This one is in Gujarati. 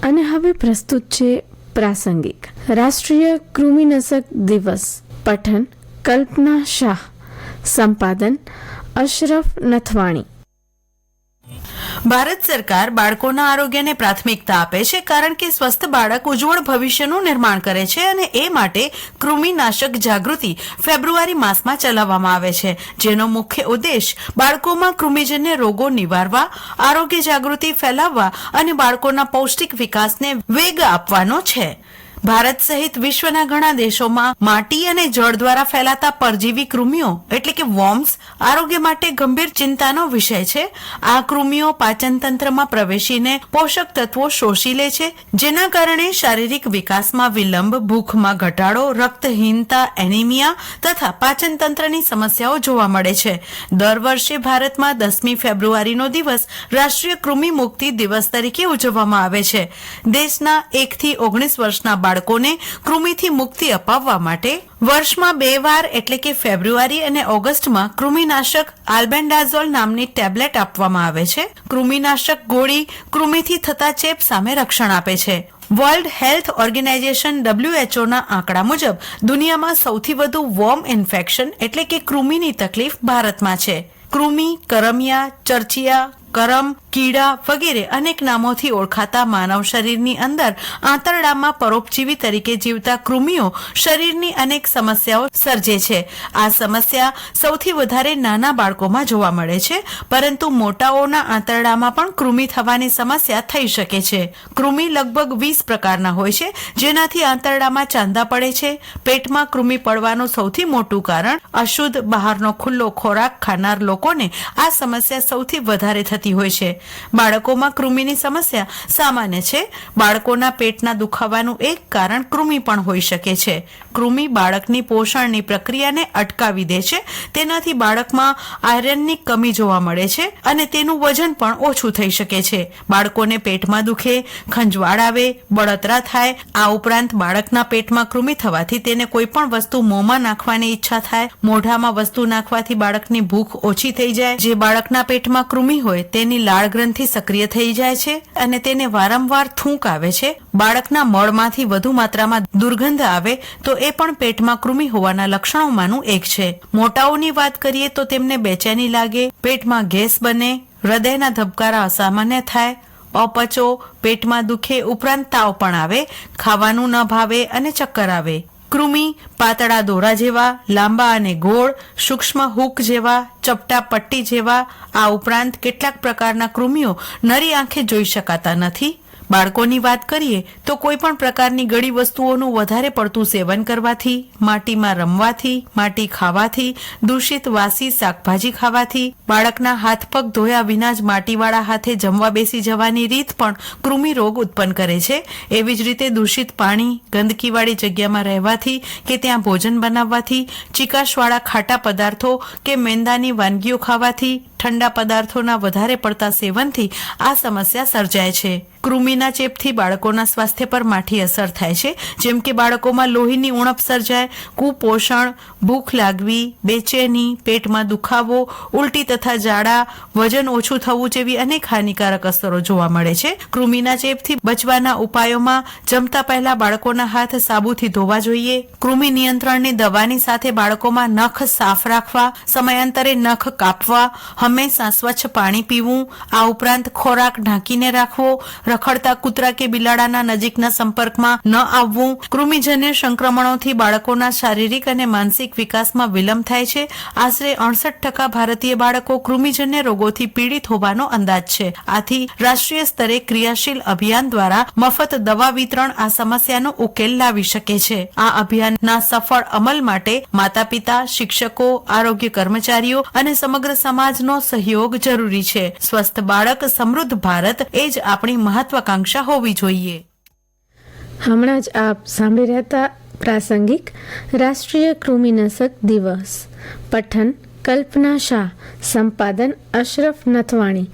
અને હવે પ્રસ્તુત છે પ્રાસંગિક રાષ્ટ્રીય કૃમિનાશક દિવસ. પઠન કલ્પના શાહ, સંપાદન અશરફ નથવાણી. ભારત સરકાર બાળકોના આરોગ્યને પ્રાથમિકતા આપે છે, કારણ કે સ્વસ્થ બાળક ઉજ્જવળ ભવિષ્યનું નિર્માણ કરે છે અને એ માટે કૃમિનાશક જાગૃતિ ફેબ્રુઆરી માસમાં ચલાવવામાં આવે છે, જેનો મુખ્ય ઉદ્દેશ બાળકોમાં કૃમિજન્ય રોગો નિવારવા, આરોગ્ય જાગૃતિ ફેલાવવા અને બાળકોના પૌષ્ટિક વિકાસને વેગ આપવાનો છે. ભારત સહિત વિશ્વના ઘણા દેશોમાં માટી અને જળ દ્વારા ફેલાતા પરજીવી કૃમિઓ એટલે કે વોર્મ્સ આરોગ્ય માટે ગંભીર ચિંતાનો વિષય છે. આ કૃમિઓ પાચન તંત્રમાં પ્રવેશીને પોષક તત્વો શોષી લે છે, જેના કારણે શારીરિક વિકાસમાં વિલંબ, ભૂખમાં ઘટાડો, રક્તહીનતા, એનિમિયા તથા પાચન તંત્રની સમસ્યાઓ જોવા મળે છે. દર વર્ષે ભારતમાં 10મી ફેબ્રુઆરીનો દિવસ રાષ્ટ્રીય કૃમિ મુક્તિ દિવસ તરીકે ઉજવવામાં આવે છે. દેશના 1 થી 19 વર્ષના બાળકોને કૃમિથી મુક્તિ અપાવવા માટે વર્ષમાં 2 વાર એટલે કે ફેબ્રુઆરી અને ઓગસ્ટમાં કૃમિનાશક આલ્બેન્ડાઝોલ નામની ટેબ્લેટ આપવામાં આવે છે. કૃમિનાશક ગોળી કૃમિથી થતા ચેપ સામે રક્ષણ આપે છે. વર્લ્ડ હેલ્થ ઓર્ગેનાઇઝેશન WHO ના આંકડા મુજબ દુનિયામાં સૌથી વધુ વોર્મ ઇન્ફેક્શન એટલે કે કૃમિની તકલીફ ભારતમાં છે. કૃમિ, કરમિયા, ચરચિયા, કરમ, કીડા વગેરે અનેક નામોથી ઓળખાતા માનવ શરીરની અંદર આંતરડામાં પરોપજીવી તરીકે જીવતા કૃમિઓ શરીરની અનેક સમસ્યાઓ સર્જે છે. આ સમસ્યા સૌથી વધારે નાના બાળકોમાં જોવા મળે છે, પરંતુ મોટાઓના આંતરડામાં પણ કૃમિ થવાની સમસ્યા થઈ શકે છે. કૃમિ લગભગ 20 પ્રકારના હોય છે, જેનાથી આંતરડામાં ચાંદા પડે છે. પેટમાં કૃમિ પડવાનું સૌથી મોટું કારણ અશુદ્ધ બહારનો ખુલ્લો ખોરાક ખાનાર લોકોને આ સમસ્યા સૌથી વધારે થતી હોય છે. બાળકોમાં કૃમિની સમસ્યા સામાન્ય છે. બાળકોના પેટના દુખાવાનું એક કારણ કૃમિ પણ હોઈ શકે છે. કૃમિ બાળકની પોષણની પ્રક્રિયાને અટકાવી દે છે. તેનાથી બાળકમાં આયરનની કમી જોવા મળે છે અને તેનું વજન પણ ઓછું થઈ શકે છે. બાળકોને પેટમાં દુખે, ખંજવાળ આવે, બળતરા થાય. આ ઉપરાંત બાળકના પેટમાં કૃમિ થવાથી તેને કોઈ પણ વસ્તુ મોંમાં નાખવાની ઈચ્છા થાય. મોઢામાં વસ્તુ નાખવાથી બાળકની ભૂખ ઓછી થઈ જાય. જે બાળકના પેટમાં કૃમિ હોય તેની લાળ ગ્રંથિ સક્રિય થઈ જાય છે અને તેને વારંવાર થૂંક આવે છે. બાળકના મળમાંથી વધુ માત્રામાં દુર્ગંધ આવે તો એ પણ પેટમાં કૃમિ હોવાના લક્ષણોમાંનું એક છે. મોટાઓની વાત કરીએ તો તેમને બેચેની લાગે, પેટમાં ગેસ બને, હૃદયના ધબકારા અસામાન્ય થાય, અપચો, પેટમાં દુખે ઉપરાંત તાવ પણ આવે, ખાવાનું ન ભાવે અને ચક્કર આવે. કૃમિ પાતળા દોરા જેવા, લાંબા અને ગોળ, સૂક્ષ્મ હૂક જેવા, ચપટા પટ્ટી જેવા. આ ઉપરાંત કેટલાક પ્રકારના કૃમિઓ નરી આંખે જોઈ શકાતા નથી. બાળકોની વાત કરીએ તો કોઈ પણ પ્રકારની ગળી વસ્તુઓનું વધારે પડતું સેવન કરવાથી, માટીમાં રમવાથી, માટી ખાવાથી, દૂષિત વાસી શાકભાજી ખાવાથી, બાળકના હાથ પગ ધોયા વિના જ માટીવાળા હાથે જમવા બેસી જવાની રીત પણ કૃમિ રોગ ઉત્પન્ન કરે છે. એવી જ રીતે દૂષિત પાણી, ગંદકીવાળી જગ્યામાં રહેવાથી કે ત્યાં ભોજન બનાવવાથી, ચીકાશવાળા ખાટા પદાર્થો કે મેંદાની વાનગીઓ ખાવાથી, ઠંડા પદાર્થોના વધારે પડતા સેવનથી આ સમસ્યા સર્જાય છે. કૃમિના ચેપથી બાળકોના સ્વાસ્થ્ય પર માઠી અસર થાય છે, જેમ કે બાળકોમાં લોહીની ઉણપ સર્જાય, કુપોષણ, ભૂખ લાગવી, બેચેની, પેટમાં દુખાવો, ઉલટી તથા ઝાડા, વજન ઓછું થવું જેવી અનેક હાનિકારક અસરો જોવા મળે છે. કૃમિના ચેપથી બચવાના ઉપાયોમાં જમતા પહેલા બાળકોના હાથ સાબુથી ધોવા જોઈએ. કૃમિ નિયંત્રણની દવાની સાથે બાળકોમાં નખ સાફ રાખવા, સમયાંતરે નખ કાપવા, હંમેશા સ્વચ્છ પાણી પીવું. આ ઉપરાંત ખોરાક ઢાંકીને રાખવો, રખડતા કૂતરા કે બિલાડાના નજીકના સંપર્કમાં ન આવવું. કૃમિજન્ય સંક્રમણોથી બાળકોના શારીરિક અને માનસિક વિકાસમાં વિલંબ થાય છે. આશરે 68% ભારતીય બાળકો કૃમિજન્ય રોગોથી પીડિત હોવાનો અંદાજ છે. આથી રાષ્ટ્રીય સ્તરે ક્રિયાશીલ અભિયાન દ્વારા મફત દવા વિતરણ આ સમસ્યાનો ઉકેલ લાવી શકે છે. આ અભિયાનના સફળ અમલ માટે માતા પિતા, શિક્ષકો, આરોગ્ય કર્મચારીઓ અને સમગ્ર સમાજનો સહયોગ જરૂરી છે. સ્વસ્થ બાળક, સમૃદ્ધ ભારત એ જ આપણી મહત્વાકાંક્ષા હોવી જોઈએ. હમણાં જ આપ સાંભળી રહ્યા હતા પ્રાસંગિક રાષ્ટ્રીય કૃમિનાશક દિવસ. પઠન કલ્પના શાહ, સંપાદન અશરફ નથવાણી.